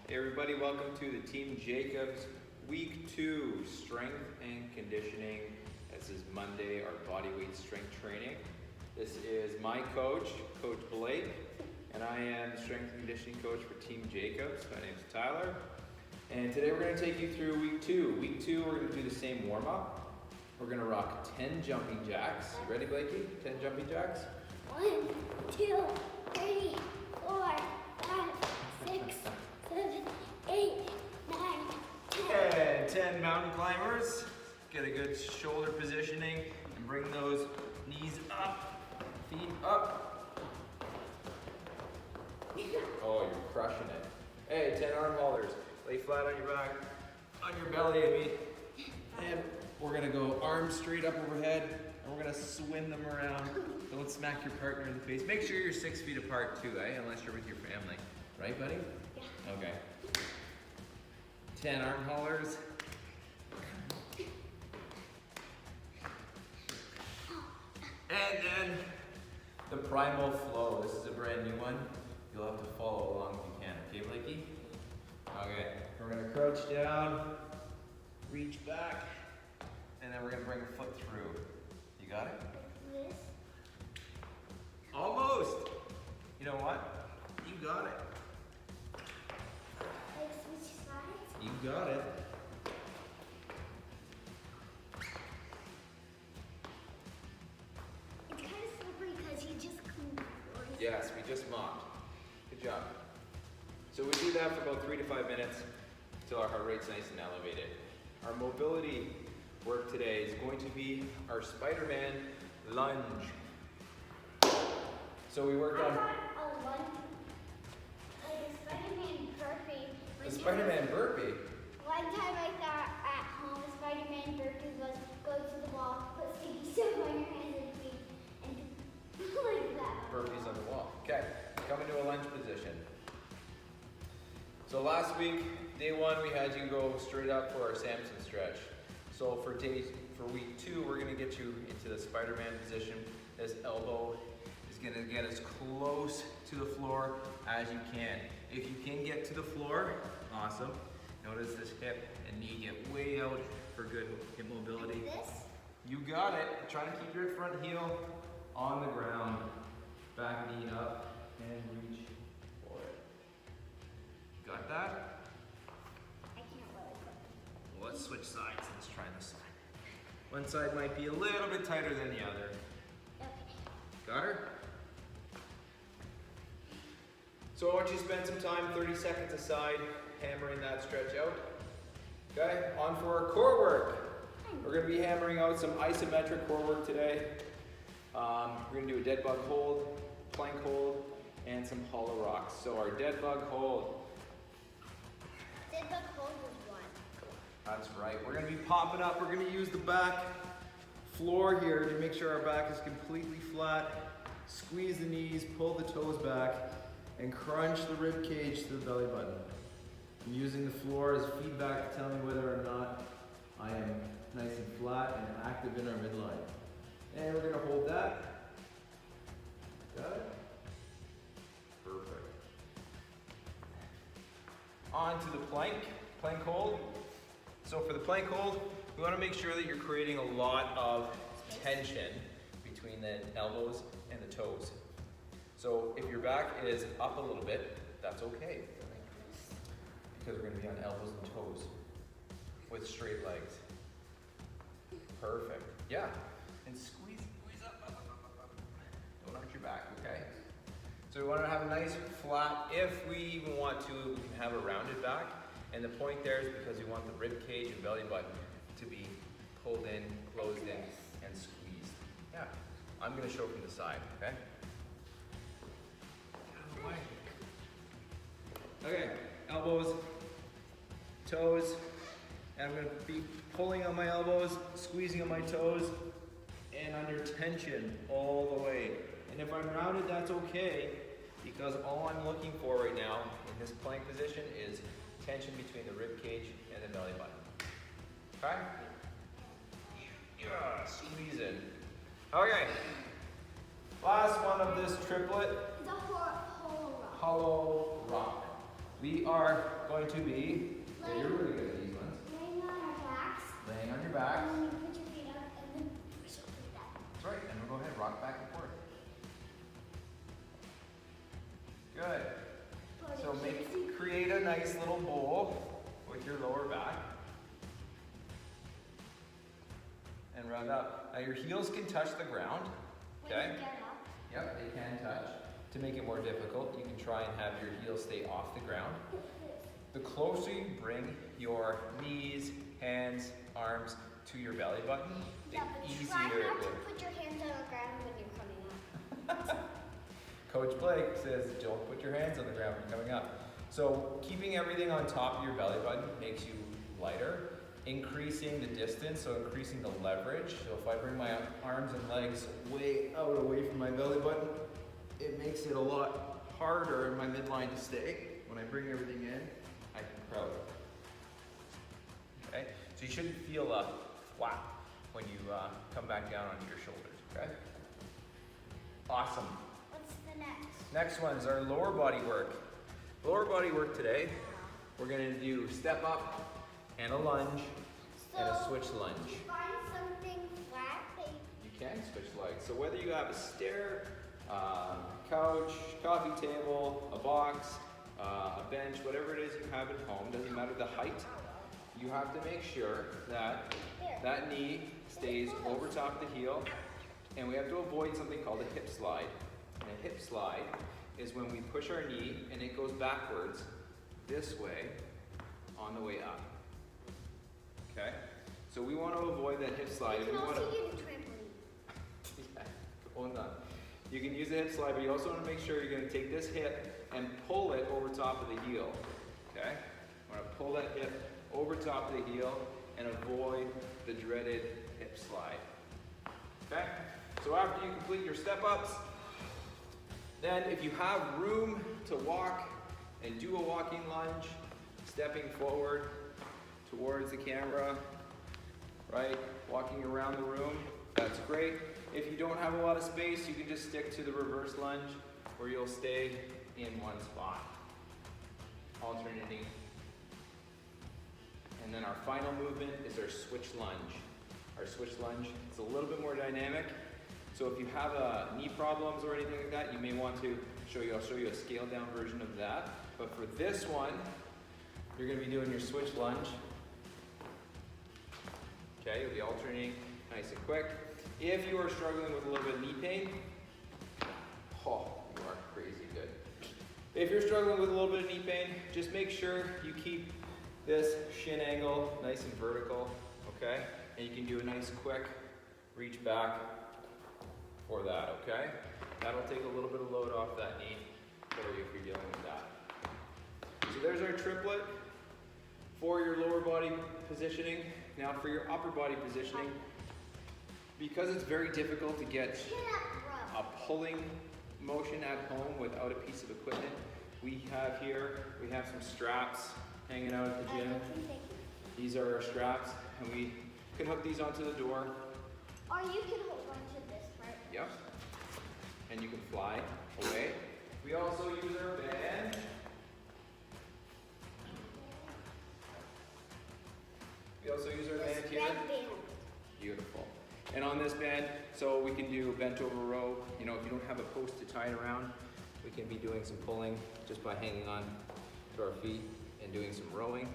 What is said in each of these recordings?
Hey everybody, welcome to the Team Jacobs Week 2 Strength and Conditioning. This is Monday, our body weight strength training. This is my coach, Coach Blake, and I am the strength and conditioning coach for Team Jacobs. My name is Tyler. And today we're going to take you through Week 2. Week 2, we're going to do the same warm-up. We're going to rock 10 jumping jacks. You ready, Blakey? 10 jumping jacks? 1, 2, 3, 4, 5, 6, 7, 8, 9, 10. And 10 mountain climbers. Get a good shoulder positioning and bring those knees up, feet up. Oh, you're crushing it. Hey, 10 arm holders. Lay flat on your back, on your belly, I mean. And we're gonna go arms straight up overhead, and we're gonna swim them around. Don't smack your partner in the face. Make sure you're 6 feet apart too, unless you're with your family. Right, buddy? Yeah. Okay. 10 arm haulers. And then the primal flow. This is a brand new one. You'll have to follow along if you can. Okay, Blakey? Okay. We're gonna crouch down, reach back, and then we're gonna bring a foot through. You got it? This. Almost. You know what? You got it. Like switch sides. You got it. It's kind of slippery because you just come forward. Yes, we just mopped. Good job. So we do that for about 3 to 5 minutes until our heart rate's nice and elevated. Our mobility work today is going to be our Spider-Man lunge. So we worked I on got a lunge, like a Spider-Man burpee. the Spider-Man burpee. One time I thought at home, a Spider-Man burpee was go to the wall, put sticky soap on your hands and feet, and like that. Burpees on the wall. Okay, come into a lunge position. So last week, day 1, we had you go straight up for our Samson stretch. So for week 2, we're gonna get you into the Spider-Man position. This elbow is gonna get as close to the floor as you can. If you can get to the floor, awesome. Notice this hip and knee get way out for good hip mobility. This? You got it. Try to keep your front heel on the ground. Back knee up and reach for it. Got that? I can't really put. Well, let's switch sides. Let's try this side. One side might be a little bit tighter than the other. Okay. Got her? So I want you to spend some time, 30 seconds aside, hammering that stretch out. Okay, on for our core work. We're going to be hammering out some isometric core work today. We're going to do a dead bug hold, plank hold, and some hollow rocks. So our dead bug hold. Did the cold was one. That's right. We're going to be popping up. We're going to use the back floor here to make sure our back is completely flat. Squeeze the knees, pull the toes back, and crunch the rib cage to the belly button. I'm using the floor as feedback to tell me whether or not I am nice and flat and active in our midline. And we're going to hold that. Got it? Perfect. On to the plank hold. So for the plank hold, we want to make sure that you're creating a lot of tension between the elbows and the toes. So if your back is up a little bit, that's okay. Because we're going to be on elbows and toes with straight legs. Perfect. Yeah. And squeeze up. Don't hurt your back, okay? So we want to have a nice flat, if we even want to, we can have a rounded back. And the point there is because we want the rib cage and belly button to be pulled in, closed in, and squeezed. Yeah. I'm going to show from the side, okay? Okay, elbows, toes, and I'm going to be pulling on my elbows, squeezing on my toes, and under tension all the way. And if I'm rounded, that's okay, because all I'm looking for right now in this plank position is tension between the rib cage and the belly button. Okay? Yeah, squeeze in. Okay. Last one of this triplet. It's a hollow rock. Hollow rock. We are going to be, yeah, you're really good at these ones. Laying on our backs. Laying on your back. And then you put your feet up and then push it like that. That's right, and we'll go ahead and rock back and forth. Good. So create a nice little bowl with your lower back. And run up. Now your heels can touch the ground. Okay? When you get up. Yep, they can touch. To make it more difficult, you can try and have your heels stay off the ground. The closer you bring your knees, hands, arms to your belly button, the easier try it not to will. put your hands on the ground when you're coming up. Coach Blake says, don't put your hands on the ground when you're coming up. So keeping everything on top of your belly button makes you lighter, increasing the distance, so increasing the leverage. So if I bring my arms and legs way out away from my belly button, it makes it a lot harder in my midline to stay. When I bring everything in, I can crouch. Okay? So you shouldn't feel flat when you come back down onto your shoulders, okay? Awesome. What's the next? Next one is our lower body work. Lower body work today, we're gonna do step up and a lunge and a switch lunge. If you find something flat, You can switch legs. So whether you have a stair, couch, coffee table, a box, a bench, whatever it is you have at home, doesn't matter the height, you have to make sure that that knee stays over top of the heel, and we have to avoid something called a hip slide. And a hip slide is when we push our knee and it goes backwards this way on the way up. Okay? So we want to avoid that hip slide. you can We want also to use a trampoline. yeah, hold on. You can use the hip slide, but you also want to make sure you're going to take this hip and pull it over top of the heel. Okay? You want to pull that hip over top of the heel and avoid the dreaded hip slide. Okay? So after you complete your step ups, then if you have room to walk and do a walking lunge, stepping forward towards the camera, right? Walking around the room, that's great. If you don't have a lot of space, you can just stick to the reverse lunge where you'll stay in one spot, alternating. And then our final movement is our switch lunge. Our switch lunge is a little bit more dynamic. So if you have knee problems or anything like that, you may want to I'll show you a scaled down version of that. But for this one, you're gonna be doing your switch lunge. Okay, you'll be alternating nice and quick. If you are struggling with a little bit of knee pain, oh, you are crazy good. If you're struggling with a little bit of knee pain, just make sure you keep this shin angle nice and vertical, okay? And you can do a nice quick reach back for that, okay? That'll take a little bit of load off that knee for you if you're dealing with that. So there's our triplet for your lower body positioning. Now for your upper body positioning, because it's very difficult to get a pulling motion at home without a piece of equipment, we have some straps hanging out at the gym. These are our straps, and we can hook these onto the door. Or you can hold on to this part. Yep. And you can fly away. We also use our band. We also use our band here. Beautiful. And on this band, so we can do bent over row. You know, if you don't have a post to tie it around, we can be doing some pulling just by hanging on to our feet and doing some rowing.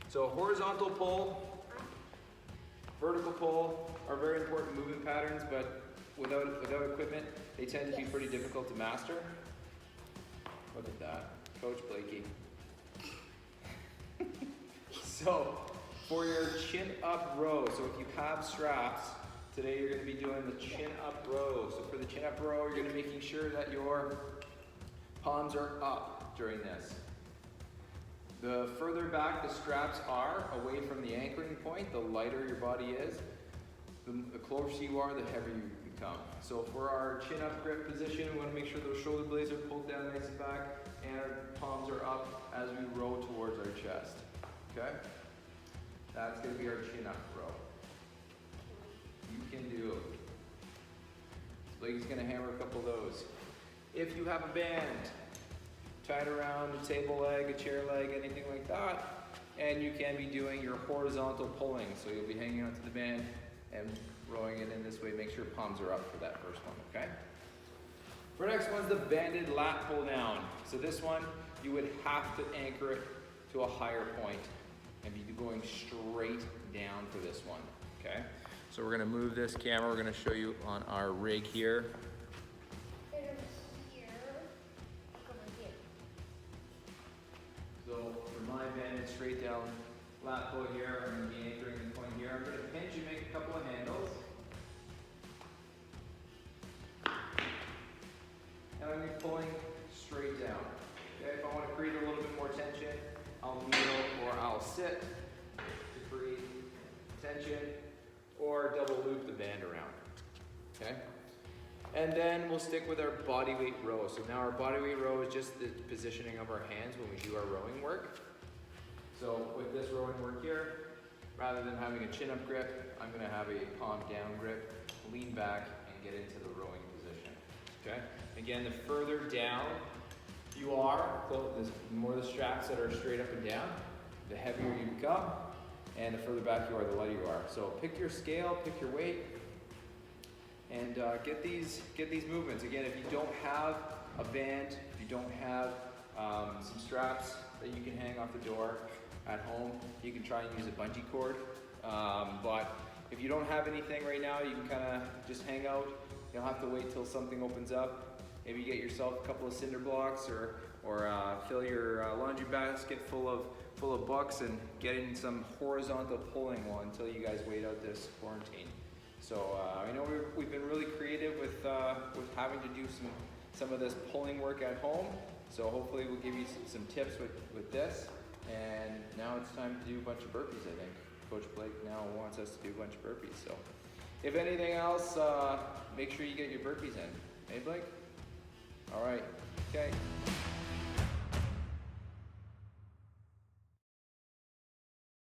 So horizontal pull, vertical pull are very important movement patterns, but without equipment, they tend to be pretty difficult to master. Look at that, Coach Blakey. So, for your chin up row, so if you have straps, today you're going to be doing the chin up row. So for the chin up row, you're going to be making sure that your palms are up during this. The further back the straps are away from the anchoring point, the lighter your body is. The closer you are, the heavier you become. So for our chin up grip position, we want to make sure those shoulder blades are pulled down nice and back and our palms are up as we row towards our chest. Okay? That's going to be our chin up row. You can do it. Blake's going to hammer a couple of those. If you have a band, tied around a table leg, a chair leg, anything like that. And you can be doing your horizontal pulling. So you'll be hanging onto the band and rowing it in this way. Make sure palms are up for that first one, okay? For next one's the banded lat pull down. So this one, you would have to anchor it to a higher point and be going straight down for this one, okay? So we're gonna move this camera. We're gonna show you on our rig here. So for my banded straight down lat pull here, I'm gonna be anchoring the point here. I'm gonna pinch and make a couple of handles. And I'm gonna be pulling straight down. Okay, if I want to create a little bit more tension, I'll kneel or I'll sit to create tension, or double loop the band around. Okay? And then we'll stick with our body weight row. So now our body weight row is just the positioning of our hands when we do our rowing work. So with this rowing work here, rather than having a chin up grip, I'm gonna have a palm down grip, lean back, and get into the rowing position. Okay? Again, the further down you are, the more the straps that are straight up and down, the heavier you become, and the further back you are, the lighter you are. So pick your scale, pick your weight, and get these movements. Again, if you don't have a band, if you don't have some straps that you can hang off the door at home, you can try and use a bungee cord. But if you don't have anything right now, you can kind of just hang out. You'll have to wait till something opens up. Maybe get yourself a couple of cinder blocks, or fill your laundry basket full of books and get in some horizontal pulling until you guys wait out this quarantine. So I know we've been really creative with having to do some of this pulling work at home. So hopefully we'll give you some tips with this. And now it's time to do a bunch of burpees, I think. Coach Blake now wants us to do a bunch of burpees. So if anything else, make sure you get your burpees in. Hey, Blake? All right. Okay.